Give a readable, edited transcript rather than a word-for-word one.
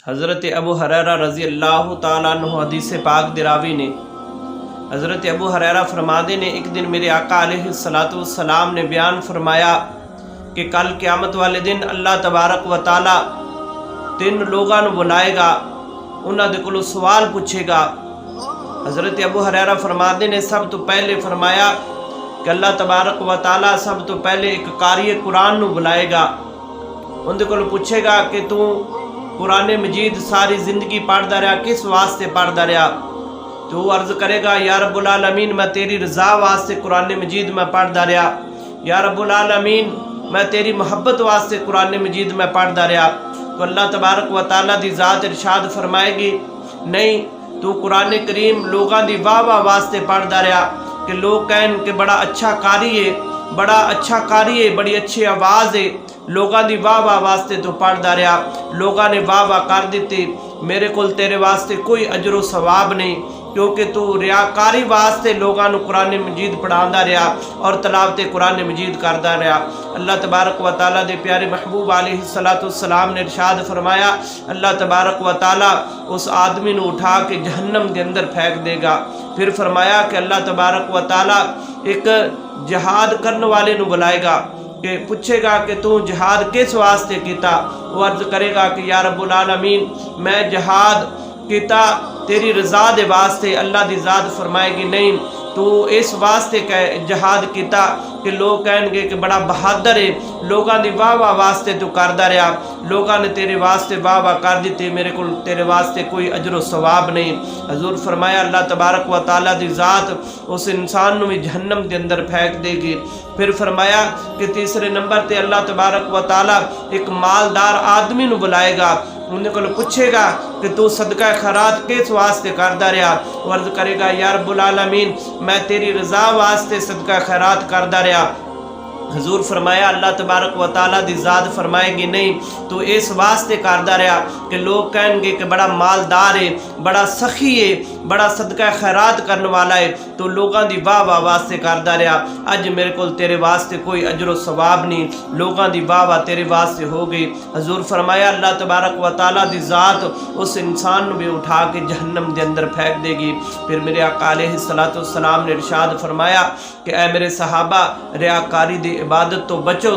حضرت ابو ہریرہ رضی اللہ تعالیٰ عنہ حدیث پاک دراوی نے حضرت ابو ہریرہ فرماتے نے ایک دن میرے آقا علیہ السلام نے بیان فرمایا کہ کل قیامت والے دن اللہ تبارک و تعالیٰ 3 لوگاں نو بلائے گا، انہاں دے کولوں سوال پوچھے گا۔ حضرت ابو ہریرہ فرماتے نے سب تو پہلے فرمایا کہ اللہ تبارک و تعالیٰ سب تو پہلے ایک قاری قرآن نو بلائے گا، ان دے کولوں پوچھے گا کہ تو قرآن مجید ساری زندگی پڑھدا رہا، کس واسطے پڑھدا رہا؟ تو وہ عرض کرے گا یا رب العالمین میں تیری رضا واسطے قرآن مجید میں پڑھدا رہا، یا رب العالمین میں تیری محبت واسطے قرآن مجید میں پڑھدا رہا۔ تو اللہ تبارک و تعالیٰ دی ذات ارشاد فرمائے گی نہیں، تو قرآن کریم لوگاں دی واہ واہ واسطے پڑھدا رہا کہ لوگ کہیں کہ بڑا اچھا قاری ہے، بڑا اچھا قاری ہے، بڑی اچھی آواز ہے، لوگاں دی واہ واہ واسطے تو پڑھدا رہا، لوگاں نے واہ واہ کر دیتے، میرے کول تیرے واسطے کوئی اجر و ثواب نہیں، کیونکہ تو ریاکاری واسطے لوگاں نو قرآن مجید پڑھاندا رہا اور تلاوت قرآن مجید کردا رہا۔ اللہ تبارک و تعالیٰ دے پیارے محبوب علیہ السلام نے ارشاد فرمایا اللہ تبارک و تعالیٰ اس آدمی نو اٹھا کے جہنم دے اندر پھینک دے گا۔ پھر فرمایا کہ اللہ تبارک و تعالیٰ ایک جہاد کرنے والے نو بلائے گا کہ پوچھے گا کہ تو جہاد کس واسطے کیتا؟ وہ عرض کرے گا کہ یا رب العالمین میں جہاد کیتا تیری رضا دے واسطے۔ اللہ دی ذات فرمائے گی نہیں، تو اس واسطے جہاد کیتا کہ لوگ کہیں گے کہ بڑا بہادر ہے، لوگاں دی واہ واہ واسطے تو کردا رہا، لوگاں نے تیرے واسطے واہ واہ کر دیتے، میرے کو تیرے واسطے کوئی اجر و ثواب نہیں۔ حضور فرمایا اللہ تبارک و تعالیٰ دی ذات اس انسان نو بھی جہنم دے اندر پھینک دے گی۔ پھر فرمایا کہ تیسرے نمبر تے اللہ تبارک و تعالیٰ ایک مالدار آدمی نو بلائے گا، انہیں کو پوچھے گا کہ تو صدقہ خیرات کس واسطے کردا رہا؟ وہ عرض کرے گا یا رب العالمین میں تیری رضا واسطے صدقہ خیرات کردا رہا۔ حضور فرمایا اللہ تبارک و تعالیٰ دی ذات فرمائے گی نہیں، تو اس واسطے کردا رہا کہ لوگ کہیں گے کہ بڑا مالدار ہے، بڑا سخی ہے، بڑا صدقہ خیرات کرنے والا ہے، تو لوگاں دی واہ واہ واسطے کردا رہا، اج میرے کول تیرے واسطے کوئی اجر و ثواب نہیں، لوگاں دی واہ واہ تیرے واسطے ہو گئی۔ حضور فرمایا اللہ تبارک و تعالیٰ دی ذات اس انسان نو بھی اٹھا کے جہنم دے اندر پھینک دے گی۔ پھر میرے آقا علیہ السلام نے ارشاد فرمایا کہ اے میرے صحابہ ریاکاری دی عبادت تو بچو۔